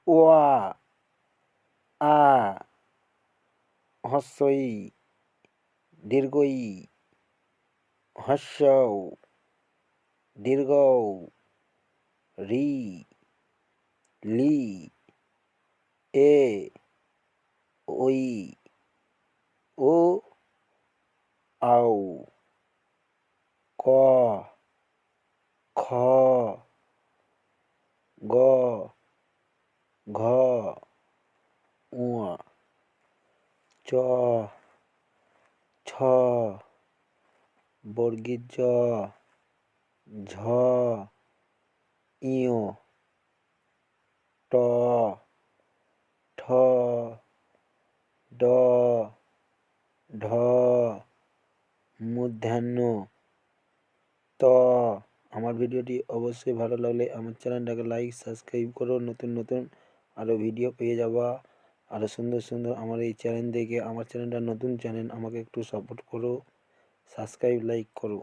ওয়া আ হস্র ই দীর্ঘ ই হস্র উ দীর্ঘ উ রি লি এ ওই ও আও ক খ গ ঘ ঙ চ ছ বর্গীয় জ ঝ ঞ ট ঠ ড ঢ মূর্ধন্য ত। আমার ভিডিওটি অবশ্যই ভালো লাগলে আমার চ্যানেলটাকে লাইক সাবস্ক্রাইব করো। নতুন নতুন আরও ভিডিও পেয়ে যাবা, আরও সুন্দর সুন্দর আমার এই চ্যানেল দেখে। আমার চ্যানেলটা নতুন চ্যানেল, আমাকে একটু সাপোর্ট করো, সাবস্ক্রাইব লাইক করো।